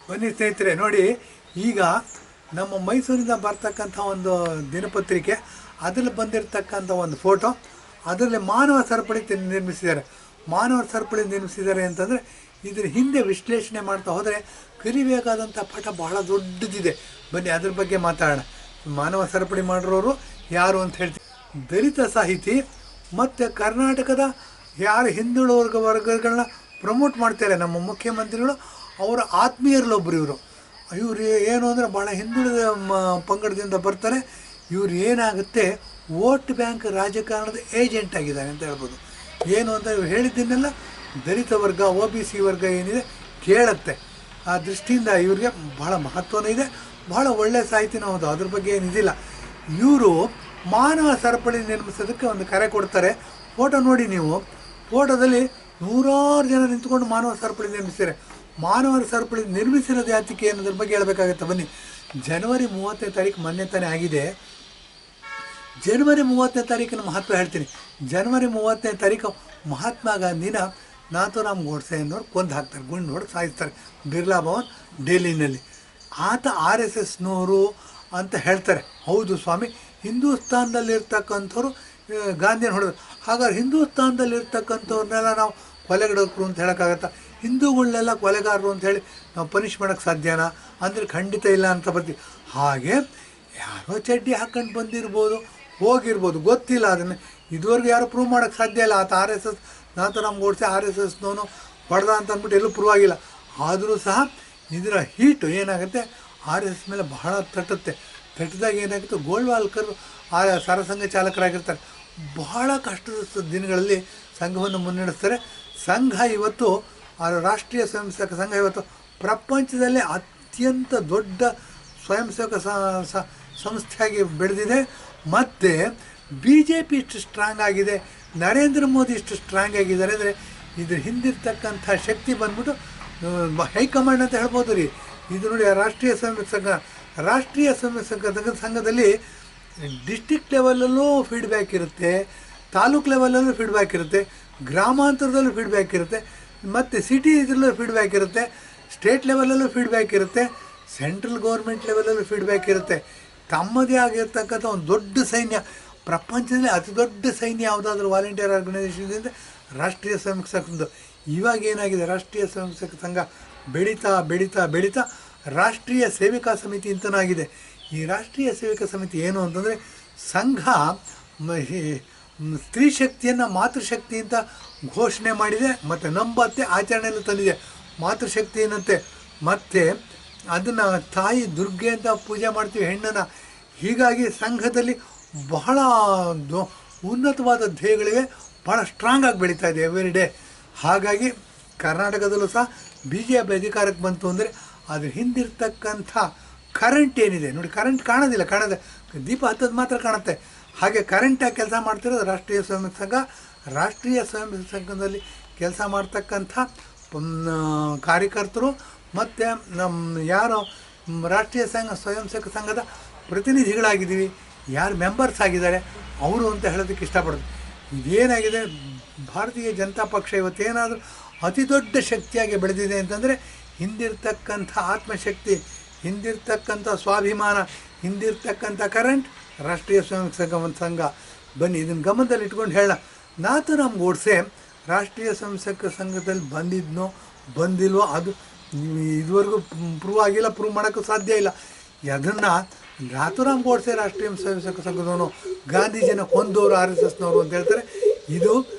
ಬನ್ನಿ ಸ್ನೇಹಿತರೆ, ನೋಡಿ ಈಗ ನಮ್ಮ ಮೈಸೂರಿಂದ ಬರ್ತಕ್ಕಂಥ ಒಂದು ದಿನಪತ್ರಿಕೆ, ಅದರಲ್ಲಿ ಬಂದಿರತಕ್ಕಂಥ ಒಂದು ಫೋಟೋ, ಅದರಲ್ಲಿ ಮಾನವ ಸರಪಳಿ ನಿರ್ಮಿಸಿದ್ದಾರೆ. ಮಾನವ ಸರಪಳಿ ನಿರ್ಮಿಸಿದ್ದಾರೆ ಅಂತಂದರೆ ಇದ್ರ ಹಿಂದೆ ವಿಶ್ಲೇಷಣೆ ಮಾಡ್ತಾ ಹೋದರೆ ಕಲಿಬೇಕಾದಂಥ ಪಾಠ ಬಹಳ ದೊಡ್ಡದಿದೆ. ಬನ್ನಿ ಅದ್ರ ಬಗ್ಗೆ ಮಾತಾಡೋಣ. ಮಾನವ ಸರಪಳಿ ಮಾಡಿರೋರು ಯಾರು ಅಂತ ಹೇಳ್ತೀವಿ. ದಲಿತ ಸಾಹಿತಿ ಮತ್ತು ಕರ್ನಾಟಕದ ಯಾರು ಹಿಂದುಳಿದ ವರ್ಗಗಳನ್ನ ಪ್ರಮೋಟ್ ಮಾಡ್ತಾರೆ ನಮ್ಮ ಮುಖ್ಯಮಂತ್ರಿಗಳು, ಅವರ ಆತ್ಮೀಯರಲ್ಲೊಬ್ಬರು ಇವರು ಏನು ಅಂದರೆ ಭಾಳ ಹಿಂದುಳಿದ ಪಂಗಡದಿಂದ ಬರ್ತಾರೆ. ಇವ್ರು ಏನಾಗುತ್ತೆ, ವೋಟ್ ಬ್ಯಾಂಕ್ ರಾಜಕಾರಣದ ಏಜೆಂಟ್ ಆಗಿದ್ದಾರೆ ಅಂತ ಹೇಳ್ಬೋದು. ಏನು ಅಂತ ಇವ್ರು ಹೇಳಿದ್ದನ್ನೆಲ್ಲ ದಲಿತ ವರ್ಗ, OBC ವರ್ಗ ಏನಿದೆ ಕೇಳುತ್ತೆ. ಆ ದೃಷ್ಟಿಯಿಂದ ಇವ್ರಿಗೆ ಭಾಳ ಮಹತ್ವನೂ ಇದೆ, ಭಾಳ ಒಳ್ಳೆಯ ಸಾಹಿತಿನೂ ಹೌದು, ಅದ್ರ ಬಗ್ಗೆ ಏನಿದಿಲ್ಲ. ಇವರು ಮಾನವ ಸರಪಳಿ ನಿರ್ಮಿಸೋದಕ್ಕೆ ಒಂದು ಕರೆ ಕೊಡ್ತಾರೆ. ಫೋಟೋ ನೋಡಿ ನೀವು, ಫೋಟೋದಲ್ಲಿ ನೂರಾರು ಜನ ನಿಂತ್ಕೊಂಡು ಮಾನವ ಸರಪಳಿ ನಿರ್ಮಿಸ್ತಾರೆ. ಮಾನವ ಸರಪಳಿ ನಿರ್ಮಿಸಿರೋದು ಯಾತಕ್ಕೆ ಅನ್ನೋದ್ರ ಬಗ್ಗೆ ಹೇಳಬೇಕಾಗತ್ತೆ. ಬನ್ನಿ, ಜನವರಿ 30ನೇ ತಾರೀಕು ಮೊನ್ನೆ ತಾನೇ ಆಗಿದೆ. ಜನವರಿ 30ನೇ ತಾರೀಕಿನ ಮಹತ್ವ ಹೇಳ್ತೀನಿ. ಜನವರಿ 30ನೇ ತಾರೀಕು ಮಹಾತ್ಮ ಗಾಂಧಿನ ನಾಥೂರಾಮ್ ಗೋಡ್ಸೆ ಅನ್ನೋರು ಕೊಂದು ಹಾಕ್ತಾರೆ, ಗುಂಡು ಹೊಡೆದು ಸಾಯಿಸ್ತಾರೆ ಬಿರ್ಲಾ ಭವನ್ ಡೆಲ್ಲಿನಲ್ಲಿ. ಆತ RSSನವರು ಅಂತ ಹೇಳ್ತಾರೆ. ಹೌದು ಸ್ವಾಮಿ, ಹಿಂದೂಸ್ತಾನದಲ್ಲಿರ್ತಕ್ಕಂಥವ್ರು ಗಾಂಧಿನ ಹೊಡೆದ್ರು. ಹಾಗಾದ್ರೆ ಹಿಂದೂಸ್ತಾನದಲ್ಲಿರ್ತಕ್ಕಂಥವ್ರನ್ನೆಲ್ಲ ನಾವು ಕೊಲೆಗಡಕರು ಅಂತ ಹೇಳೋಕ್ಕಾಗತ್ತಾ? ಹಿಂದೂಗಳನ್ನೆಲ್ಲ ಕೊಲೆಗಾರರು ಅಂತ ಹೇಳಿ ನಾವು ಪನಿಷ್ ಮಾಡೋಕ್ಕೆ ಸಾಧ್ಯನಾ ಅಂದರೆ ಖಂಡಿತ ಇಲ್ಲ ಅಂತ ಬರ್ತೀವಿ. ಹಾಗೆ ಯಾರೋ ಚಡ್ಡಿ ಹಾಕ್ಕೊಂಡು ಬಂದಿರ್ಬೋದು, ಹೋಗಿರ್ಬೋದು, ಗೊತ್ತಿಲ್ಲ. ಅದನ್ನು ಇದುವರೆಗೂ ಯಾರು ಪ್ರೂವ್ ಮಾಡೋಕ್ಕೆ ಸಾಧ್ಯ ಇಲ್ಲ. ಆತ RSS ನಾಥೂರಾಮ್ ಗೋಡ್ಸೆ RSSನವನು ಹೊಡೆದ ಅಂತ ಅಂದ್ಬಿಟ್ಟು ಎಲ್ಲೂ ಪ್ರೂವ್ ಆಗಿಲ್ಲ. ಆದರೂ ಸಹ ಇದರ ಹೀಟು ಏನಾಗುತ್ತೆ, RSS ಮೇಲೆ ಬಹಳ ತಟ್ಟಿದಾಗ ಏನಾಗುತ್ತೆ, ಗೋಲ್ವಾಲ್ಕರ್ ಸರಸಂಘ ಚಾಲಕರಾಗಿರ್ತಾರೆ. ಬಹಳ ಕಷ್ಟದ ದಿನಗಳಲ್ಲಿ ಸಂಘವನ್ನು ಮುನ್ನಡೆಸ್ತಾರೆ. ಸಂಘ ಇವತ್ತು, ರಾಷ್ಟ್ರೀಯ ಸ್ವಯಂ ಸೇವಕ ಸಂಘ ಇವತ್ತು ಪ್ರಪಂಚದಲ್ಲೇ ಅತ್ಯಂತ ದೊಡ್ಡ ಸ್ವಯಂ ಸೇವಕ ಸಂಸ್ಥೆಯಾಗಿ ಬೆಳೆದಿದೆ. ಮತ್ತು BJP ಇಷ್ಟು ಸ್ಟ್ರಾಂಗ್ ಆಗಿದೆ, ನರೇಂದ್ರ ಮೋದಿ ಇಷ್ಟು ಸ್ಟ್ರಾಂಗ್ ಆಗಿದ್ದಾರೆ ಅಂದರೆ ಇದ್ರ ಹಿಂದಿರ್ತಕ್ಕಂಥ ಶಕ್ತಿ ಬಂದ್ಬಿಟ್ಟು ಹೈಕಮಾಂಡ್ ಅಂತ ಹೇಳ್ಬೋದು ರೀ. ಇದು ನೋಡಿ, ರಾಷ್ಟ್ರೀಯ ಸ್ವಯಂ ಸಂಘ, ರಾಷ್ಟ್ರೀಯ ಸ್ವಯಂ ಸಂಘದಲ್ಲಿ ಡಿಸ್ಟಿಕ್ ಲೆವೆಲಲ್ಲೂ ಫೀಡ್ಬ್ಯಾಕ್ ಇರುತ್ತೆ, ತಾಲೂಕು ಲೆವೆಲಲ್ಲೂ ಫೀಡ್ಬ್ಯಾಕ್ ಇರುತ್ತೆ, ಗ್ರಾಮಾಂತರದಲ್ಲೂ ಫೀಡ್ಬ್ಯಾಕ್ ಇರುತ್ತೆ, ಮತ್ತು ಸಿಟಿ ಇದರಲ್ಲೂ ಫೀಡ್ಬ್ಯಾಕ್ ಇರುತ್ತೆ, ಸ್ಟೇಟ್ ಲೆವೆಲಲ್ಲೂ ಫೀಡ್ಬ್ಯಾಕ್ ಇರುತ್ತೆ, ಸೆಂಟ್ರಲ್ ಗೌರ್ಮೆಂಟ್ ಲೆವೆಲಲ್ಲೂ ಫೀಡ್ಬ್ಯಾಕ್ ಇರುತ್ತೆ. ತಮ್ಮದೇ ಆಗಿರ್ತಕ್ಕಂಥ ಒಂದು ದೊಡ್ಡ ಸೈನ್ಯ, ಪ್ರಪಂಚದಲ್ಲಿ ಅತಿ ದೊಡ್ಡ ಸೈನ್ಯ ಯಾವುದಾದ್ರೂ ವಾಲಂಟಿಯರ್ ಆರ್ಗನೈಸೇಷನ್ ರಾಷ್ಟ್ರೀಯ ಸ್ವಯಂ ಸೇವಕ. ಇವಾಗ ಏನಾಗಿದೆ, ರಾಷ್ಟ್ರೀಯ ಸ್ವಯಂ ಸೇವಕ ಸಂಘ ಬೆಳೀತಾ ಬೆಳೀತಾ ಬೆಳೀತಾ ರಾಷ್ಟ್ರೀಯ ಸೇವಿಕಾ ಸಮಿತಿ ಅಂತನಾಗಿದೆ. ಈ ರಾಷ್ಟ್ರೀಯ ಸೇವಿಕಾ ಸಮಿತಿ ಏನು ಅಂತಂದರೆ, ಸಂಘ ಸ್ತ್ರೀ ಶಕ್ತಿಯನ್ನು ಮಾತೃಶಕ್ತಿ ಅಂತ ಘೋಷಣೆ ಮಾಡಿದೆ ಮತ್ತು ನಂಬತ್ತೆ, ಆಚರಣೆಯನ್ನು ತಂದಿದೆ ಮಾತೃಶಕ್ತಿ ಏನಂತೆ. ಮತ್ತು ಅದನ್ನು ತಾಯಿ ದುರ್ಗೆ ಅಂತ ಪೂಜೆ ಮಾಡ್ತೀವಿ ಹೆಣ್ಣನ್ನು. ಹೀಗಾಗಿ ಸಂಘದಲ್ಲಿ ಬಹಳ ಉನ್ನತವಾದ ಧ್ಯೇಯಗಳಿವೆ, ಭಾಳ ಸ್ಟ್ರಾಂಗಾಗಿ ಬೆಳೀತಾ ಇದೆ ಎವ್ರಿ ಡೇ. ಹಾಗಾಗಿ ಕರ್ನಾಟಕದಲ್ಲೂ ಸಹ BJP ಅಧಿಕಾರಕ್ಕೆ ಬಂತು ಅಂದರೆ ಅದ್ರ ಹಿಂದಿರ್ತಕ್ಕಂಥ ಕರೆಂಟ್ ಏನಿದೆ ನೋಡಿ, ಕರೆಂಟ್ ಕಾಣೋದಿಲ್ಲ, ದೀಪ ಹತ್ತದ ಮಾತ್ರ ಕಾಣುತ್ತೆ. ಹಾಗೆ ಕರೆಂಟಾಗಿ ಕೆಲಸ ಮಾಡ್ತಿರೋದು ರಾಷ್ಟ್ರೀಯ ಸ್ವಯಂ ಸಂಘ. ರಾಷ್ಟ್ರೀಯ ಸ್ವಯಂ ಸಂಘದಲ್ಲಿ ಕೆಲಸ ಮಾಡ್ತಕ್ಕಂಥ ಕಾರ್ಯಕರ್ತರು ಮತ್ತು ನಮ್ಮ ಯಾರು ರಾಷ್ಟ್ರೀಯ ಸ್ವಯಂ ಸೇವಕ ಸಂಘದ ಪ್ರತಿನಿಧಿಗಳಾಗಿದ್ದೀವಿ, ಯಾರು ಮೆಂಬರ್ಸ್ ಆಗಿದ್ದಾರೆ ಅವರು ಅಂತ ಹೇಳೋದಕ್ಕೆ ಇಷ್ಟಪಡೋದು. ಇದೇನಾಗಿದೆ, ಭಾರತೀಯ ಜನತಾ ಪಕ್ಷ ಇವತ್ತೇನಾದರೂ ಅತಿ ದೊಡ್ಡ ಶಕ್ತಿಯಾಗಿ ಬೆಳೆದಿದೆ ಅಂತಂದರೆ ಹಿಂದಿರ್ತಕ್ಕಂಥ ಆತ್ಮಶಕ್ತಿ, ಹಿಂದಿರ್ತಕ್ಕಂಥ ಸ್ವಾಭಿಮಾನ, ಹಿಂದಿರ್ತಕ್ಕಂಥ ಕರೆಂಟ್ ರಾಷ್ಟ್ರೀಯ ಸ್ವಯಂ ಸೇವಕ ಸಂಘ. ಬನ್ನಿ, ಇದನ್ನು ಗಮನದಲ್ಲಿ ಇಟ್ಕೊಂಡು ಹೇಳೋಣ. ನಾಥೂರಾಮ್ ಗೋಡ್ಸೆ ರಾಷ್ಟ್ರೀಯ ಸ್ವಯಂ ಸೇವಕ ಸಂಘದಲ್ಲಿ ಬಂದಿಲ್ವೋ ಅದು ಇದುವರೆಗೂ ಪ್ರೂವ್ ಆಗಿಲ್ಲ, ಪ್ರೂವ್ ಮಾಡೋಕ್ಕೂ ಸಾಧ್ಯ ಇಲ್ಲ. ಅದನ್ನು ನಾಥೂರಾಮ್ ಗೋಡ್ಸೆ ರಾಷ್ಟ್ರೀಯ ಸ್ವಯಂ ಸೇವಕ ಸಂಘದವನು, ಗಾಂಧೀಜಿನ ಕೊಂದವರು RSSನವರು ಅಂತ ಹೇಳ್ತಾರೆ. ಇದು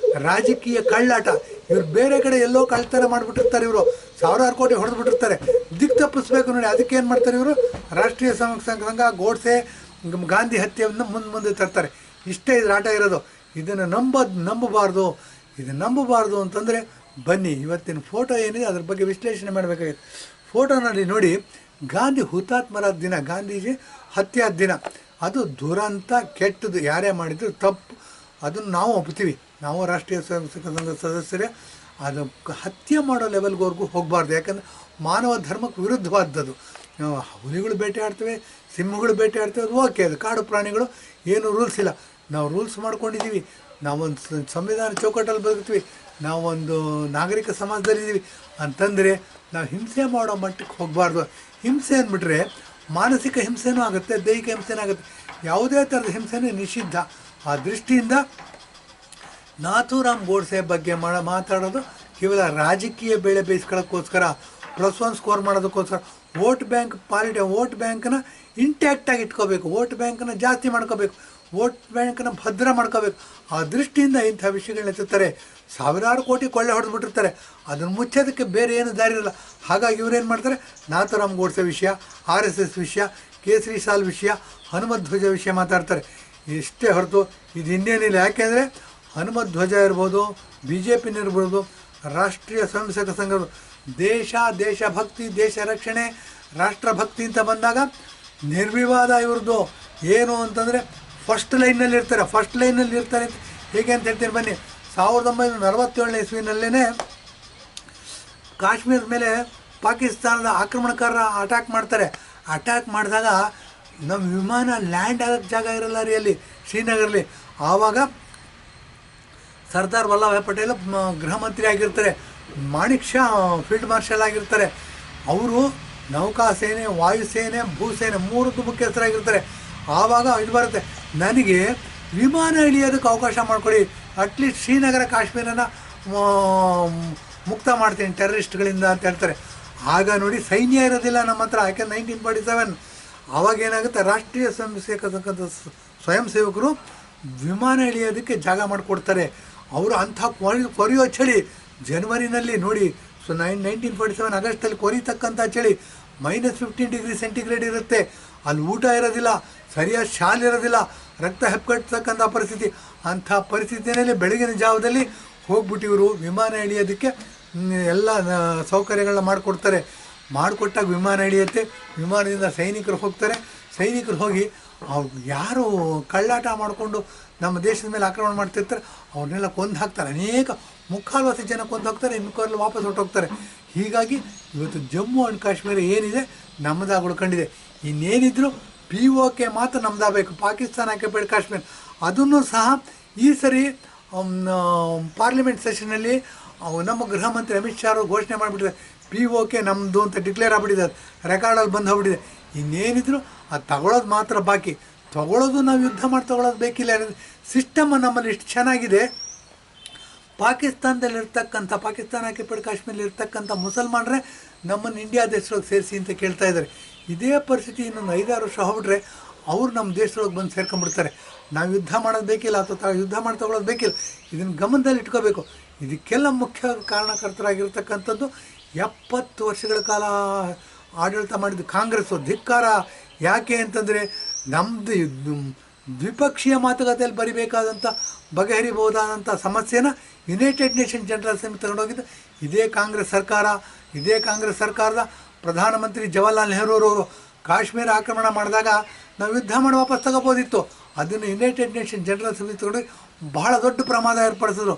ರಾಜಕೀಯ ಕಳ್ಳಾಟ. ಇವ್ರು ಬೇರೆ ಕಡೆ ಎಲ್ಲೋ ಕಳ್ತನ ಮಾಡಿಬಿಟ್ಟಿರ್ತಾರೆ, ಇವರು ಸಾವಿರಾರು ಕೋಟಿ ಹೊಡೆದ್ಬಿಟ್ಟಿರ್ತಾರೆ, ದಿಕ್ಕು ತಪ್ಪಿಸ್ಬೇಕು ನೋಡಿ. ಅದಕ್ಕೆ ಏನು ಮಾಡ್ತಾರೆ ಇವರು, ರಾಷ್ಟ್ರೀಯ ಸ್ವಯಂ ಸಂಘ ಗೋಡ್ಸೆ ಗಾಂಧಿ ಹತ್ಯೆಯನ್ನು ಮುಂದೆ ತರ್ತಾರೆ. ಇಷ್ಟೇ ಇದ್ರ ಆಟ ಇರೋದು. ಇದನ್ನು ನಂಬಬಾರ್ದು ಅಂತಂದರೆ ಬನ್ನಿ, ಇವತ್ತಿನ ಫೋಟೋ ಏನಿದೆ ಅದ್ರ ಬಗ್ಗೆ ವಿಶ್ಲೇಷಣೆ ಮಾಡಬೇಕಾಗಿತ್ತು. ಫೋಟೋನಲ್ಲಿ ನೋಡಿ, ಗಾಂಧಿ ಹುತಾತ್ಮರಾದ ದಿನ, ಗಾಂಧೀಜಿ ಹತ್ಯೆಯಾದ ದಿನ, ಅದು ದುರಂತ, ಕೆಟ್ಟದ್ದು. ಯಾರೇ ಮಾಡಿದ್ರು ತಪ್ಪು, ಅದನ್ನು ನಾವು ಒಪ್ತೀವಿ. ನಾವು ರಾಷ್ಟ್ರೀಯ ಸ್ವಯಂ ಸೇವಕ ಸಂಘದ ಸದಸ್ಯರೇ. ಅದು ಹತ್ಯೆ ಮಾಡೋ ಲೆವೆಲ್ವರೆಗೂ ಹೋಗಬಾರ್ದು, ಯಾಕಂದರೆ ಮಾನವ ಧರ್ಮಕ್ಕೆ ವಿರುದ್ಧವಾದದ್ದು. ಹುಲಿಗಳು ಬೇಟೆ ಆಡ್ತವೆ, ಸಿಂಹಗಳು ಬೇಟೆ ಆಡ್ತವೆ, ಅದು ಓಕೆ, ಅದು ಕಾಡು ಪ್ರಾಣಿಗಳು, ಏನೂ ರೂಲ್ಸ್ ಇಲ್ಲ. ನಾವು ರೂಲ್ಸ್ ಮಾಡ್ಕೊಂಡಿದ್ದೀವಿ, ನಾವೊಂದು ಸಂವಿಧಾನ ಚೌಕಟ್ಟಲ್ಲಿ ಬದುಕ್ತೀವಿ, ನಾವೊಂದು ನಾಗರಿಕ ಸಮಾಜದಲ್ಲಿದ್ದೀವಿ ಅಂತಂದರೆ ನಾವು ಹಿಂಸೆ ಮಾಡೋ ಮಟ್ಟಕ್ಕೆ ಹೋಗಬಾರ್ದು. ಹಿಂಸೆ ಅಂದ್ಬಿಟ್ರೆ ಮಾನಸಿಕ ಹಿಂಸೆನೂ ಆಗುತ್ತೆ, ದೈಹಿಕ ಹಿಂಸೆನೂ ಆಗುತ್ತೆ. ಯಾವುದೇ ಥರದ ಹಿಂಸೆನೂ ನಿಷಿದ್ಧ. ಆ ದೃಷ್ಟಿಯಿಂದ ನಾಥೂರಾಮ್ ಗೋಡ್ಸೆ ಬಗ್ಗೆ ಮಾತಾಡೋದು ಕೇವಲ ರಾಜಕೀಯ ಬೇಳೆ ಬೇಯಿಸ್ಕೊಳ್ಳೋಕ್ಕೋಸ್ಕರ, +1 ಸ್ಕೋರ್ ಮಾಡೋದಕ್ಕೋಸ್ಕರ, ವೋಟ್ ಬ್ಯಾಂಕ್ನ ಇಂಟ್ಯಾಕ್ಟಾಗಿ ಇಟ್ಕೋಬೇಕು, ವೋಟ್ ಬ್ಯಾಂಕನ್ನು ಜಾಸ್ತಿ ಮಾಡ್ಕೋಬೇಕು, ವೋಟ್ ಬ್ಯಾಂಕನ್ನು ಭದ್ರ ಮಾಡ್ಕೋಬೇಕು. ಆ ದೃಷ್ಟಿಯಿಂದ ಇಂಥ ವಿಷಯಗಳನ್ನ ಎತ್ತುತ್ತಾರೆ. ಸಾವಿರಾರು ಕೋಟಿ ಕೊಳ್ಳೆ ಹೊಡೆದ್ಬಿಟ್ಟಿರ್ತಾರೆ. ಅದನ್ನು ಮುಚ್ಚೋದಕ್ಕೆ ಬೇರೆ ಏನು ದಾರಿ ಇರಲ್ಲ. ಹಾಗಾಗಿ ಇವರೇನು ಮಾಡ್ತಾರೆ, ನಾಥೂರಾಮ್ ಗೋಡ್ಸೆ ವಿಷಯ, RSS ವಿಷಯ, ಕೇಸರಿ ಶಾಲ್ ವಿಷಯ, ಹನುಮತ್ ಧ್ವಜ ವಿಷಯ ಮಾತಾಡ್ತಾರೆ. ಇಷ್ಟೇ ಹೊರತು ಇದು ಇನ್ನೇನಿಲ್ಲ. ಯಾಕೆಂದರೆ ಹನುಮತ್ ಧ್ವಜ ಇರ್ಬೋದು, BJP-ನಿರ್ಬೋದು, ರಾಷ್ಟ್ರೀಯ ಸ್ವಯಂ ಸೇವಕ ಸಂಘ, ದೇಶಭಕ್ತಿ, ದೇಶ ರಕ್ಷಣೆ, ರಾಷ್ಟ್ರಭಕ್ತಿ ಅಂತ ಬಂದಾಗ ನಿರ್ವಿವಾದ ಇವ್ರದ್ದು. ಏನು ಅಂತಂದರೆ ಫಸ್ಟ್ ಲೈನಲ್ಲಿ ಇರ್ತಾರೆ. ಹೇಗೆ ಅಂತ ಹೇಳ್ತೀನಿ ಬನ್ನಿ. 1947ನೇ ಇಸ್ವಿನಲ್ಲೇ ಕಾಶ್ಮೀರದ ಮೇಲೆ ಪಾಕಿಸ್ತಾನದ ಆಕ್ರಮಣಕಾರರ ಅಟ್ಯಾಕ್ ಮಾಡ್ತಾರೆ. ಅಟ್ಯಾಕ್ ಮಾಡಿದಾಗ ನಮ್ಮ ವಿಮಾನ ಲ್ಯಾಂಡ್ ಆಗೋಕ್ಕೆ ಜಾಗ ಇರಲ್ಲ ರೀ ಅಲ್ಲಿ ಶ್ರೀನಗರಲ್ಲಿ. ಆವಾಗ ಸರ್ದಾರ್ ವಲ್ಲಭಾಯ್ ಪಟೇಲ್ ಗೃಹ ಮಂತ್ರಿ ಆಗಿರ್ತಾರೆ, ಮಾಣಿಕ್ ಶಾ ಫೀಲ್ಡ್ ಮಾರ್ಷಲ್ ಆಗಿರ್ತಾರೆ. ಅವರು ನೌಕಾಸೇನೆ, ವಾಯುಸೇನೆ, ಭೂಸೇನೆ ಮೂರಕ್ಕೂ ಮುಖ್ಯಸ್ಥರಾಗಿರ್ತಾರೆ. ಆವಾಗ ಇದು ಬರುತ್ತೆ, ನನಗೆ ವಿಮಾನ ಇಳಿಯೋದಕ್ಕೆ ಅವಕಾಶ ಮಾಡಿಕೊಡಿ, ಅಟ್ಲೀಸ್ಟ್ ಶ್ರೀನಗರ ಕಾಶ್ಮೀರನ ಮುಕ್ತ ಮಾಡ್ತೀನಿ ಟೆರರಿಸ್ಟ್ಗಳಿಂದ ಅಂತ ಹೇಳ್ತಾರೆ. ಆಗ ನೋಡಿ ಸೈನ್ಯ ಇರೋದಿಲ್ಲ ನಮ್ಮ ಹತ್ರ. ಯಾಕೆಂದ್ರೆ 1947 ಆವಾಗ ಏನಾಗುತ್ತೆ, ರಾಷ್ಟ್ರೀಯ ಸ್ವಯಂ ಸೇವಕರು ವಿಮಾನ ಇಳಿಯೋದಕ್ಕೆ ಜಾಗ ಮಾಡಿಕೊಡ್ತಾರೆ. ಅವರು ಅಂಥ ಕೊರೆಯೋ ಚಳಿ ಜನವರಿನಲ್ಲಿ ನೋಡಿ, 1947 ಆಗಸ್ಟಲ್ಲಿ ಕೊರಿತಕ್ಕಂಥ ಚಳಿ -15 ಡಿಗ್ರಿ ಸೆಂಟಿಗ್ರೇಡ್ ಇರುತ್ತೆ. ಅಲ್ಲಿ ಊಟ ಇರೋದಿಲ್ಲ, ಸರಿಯಾದ ಶಾಲೆ ಇರೋದಿಲ್ಲ, ರಕ್ತ ಹೆಪ್ಪುಗಟ್ಟತಕ್ಕಂಥ ಪರಿಸ್ಥಿತಿ. ಅಂಥ ಪರಿಸ್ಥಿತಿಯಲ್ಲಿ ಬೆಳಗಿನ ಜಾವದಲ್ಲಿ ಹೋಗ್ಬಿಟ್ಟು ಇವರು ವಿಮಾನ ಇಳಿಯೋದಕ್ಕೆ ಎಲ್ಲ ಸೌಕರ್ಯಗಳನ್ನ ಮಾಡಿಕೊಟ್ಟಾಗ ವಿಮಾನ ಇಳಿಯುತ್ತೆ. ವಿಮಾನದಿಂದ ಸೈನಿಕರು ಹೋಗ್ತಾರೆ. ಸೈನಿಕರು ಹೋಗಿ ಯಾರು ಕಳ್ಳಾಟ ಮಾಡಿಕೊಂಡು ನಮ್ಮ ದೇಶದ ಮೇಲೆ ಆಕ್ರಮಣ ಮಾಡ್ತಿರ್ತಾರೆ ಅವ್ರನ್ನೆಲ್ಲ ಕೊಂದು ಹಾಕ್ತಾರೆ. ಅನೇಕ ಮುಕ್ಕಾಲ್ವಾಸಿ ಜನ ಕೊಂದು ಹಾಕ್ತಾರೆ, ಇನ್ನು ವಾಪಸ್ ಹೊರಟೋಗ್ತಾರೆ. ಹೀಗಾಗಿ ಇವತ್ತು ಜಮ್ಮು ಆ್ಯಂಡ್ ಕಾಶ್ಮೀರ ಏನಿದೆ ನಮ್ಮದಾಗಿ ಉಳ್ಕೊಂಡಿದೆ. ಇನ್ನೇನಿದ್ರು POK ಮಾತ್ರ ನಮ್ಮದಾಗಬೇಕು, ಪಾಕಿಸ್ತಾನ ಆಕ್ಯುಪೈಡ್ ಕಾಶ್ಮೀರ. ಅದನ್ನು ಸಹ ಈ ಸರಿ ಪಾರ್ಲಿಮೆಂಟ್ ಸೆಷನಲ್ಲಿ ನಮ್ಮ ಗೃಹ ಮಂತ್ರಿ ಅಮಿತ್ ಶಾ ಅವರು ಘೋಷಣೆ ಮಾಡಿಬಿಟ್ಟಿದ್ದಾರೆ, POK ನಮ್ಮದು ಅಂತ ಡಿಕ್ಲೇರ್ ಆಗಿಬಿಟ್ಟಿದ್ದಾರೆ, ರೆಕಾರ್ಡಲ್ಲಿ ಬಂದು ಹೋಗ್ಬಿಟ್ಟಿದೆ. ಇನ್ನೇನಿದ್ರು ಅದು ತಗೊಳ್ಳೋದು ಮಾತ್ರ ಬಾಕಿ. ತೊಗೊಳ್ಳೋದು ನಾವು ಯುದ್ಧ ಮಾಡಿ ತೊಗೊಳ್ಳೋದು ಬೇಕಿಲ್ಲ. ಸಿಸ್ಟಮ್ ನಮ್ಮಲ್ಲಿ ಇಷ್ಟು ಚೆನ್ನಾಗಿದೆ. ಪಾಕಿಸ್ತಾನ ಆಕ್ಯುಪೈಡ್ ಕಾಶ್ಮೀರಲ್ಲಿ ಇರ್ತಕ್ಕಂಥ ಮುಸಲ್ಮಾನರೇ ನಮ್ಮನ್ನು ಇಂಡಿಯಾ ದೇಶದೊಳಗೆ ಸೇರಿಸಿ ಅಂತ ಕೇಳ್ತಾ ಇದ್ದಾರೆ. ಇದೇ ಪರಿಸ್ಥಿತಿ ಇನ್ನೊಂದು 5-6 ವರ್ಷ ಹೋಗ್ಬಿಟ್ರೆ ಅವರು ನಮ್ಮ ದೇಶದೊಳಗೆ ಬಂದು ಸೇರ್ಕೊಂಡ್ಬಿಡ್ತಾರೆ. ನಾವು ಯುದ್ಧ ಮಾಡೋದು ಬೇಕಿಲ್ಲ ಅಥವಾ ಯುದ್ಧ ಮಾಡಿ ತೊಗೊಳ್ಳೋದು ಬೇಕಿಲ್ಲ. ಇದನ್ನು ಗಮನದಲ್ಲಿ ಇಟ್ಕೋಬೇಕು. ಇದಕ್ಕೆಲ್ಲ ಮುಖ್ಯ ಕಾರಣಕರ್ತರಾಗಿರ್ತಕ್ಕಂಥದ್ದು 70 ವರ್ಷಗಳ ಕಾಲ ಆಡಳಿತ ಮಾಡಿದ್ದು ಕಾಂಗ್ರೆಸ್ಸು. ಧಿಕ್ಕಾರ. ಯಾಕೆ ಅಂತಂದರೆ ನಮ್ಮದು ದ್ವಿಪಕ್ಷೀಯ ಮಾತುಕತೆಯಲ್ಲಿ ಬರಿಬೇಕಾದಂಥ ಬಗೆಹರಿಬಹುದಾದಂಥ ಸಮಸ್ಯೆನ ಯುನೈಟೆಡ್ ನೇಷನ್ ಜನರಲ್ ಅಸೆಂಬ್ಲಿ ತಗೊಂಡೋಗಿದ್ದು ಇದೇ ಕಾಂಗ್ರೆಸ್ ಸರ್ಕಾರ. ಇದೇ ಕಾಂಗ್ರೆಸ್ ಸರ್ಕಾರದ ಪ್ರಧಾನಮಂತ್ರಿ ಜವಾಹರ್ಲಾಲ್ ನೆಹರೂರವರು ಕಾಶ್ಮೀರ ಆಕ್ರಮಣ ಮಾಡಿದಾಗ ನಾವು ಯುದ್ಧ ಮಾಡಿ ವಾಪಸ್ ತಗೋಬೋದಿತ್ತು. ಅದನ್ನು ಯುನೈಟೆಡ್ ನೇಷನ್ ಜನರಲ್ ಅಸೆಂಬ್ಲಿ ತಗೊಂಡೋಗಿ ಬಹಳ ದೊಡ್ಡ ಪ್ರಮಾದ ಏರ್ಪಡಿಸಿದ್ರು.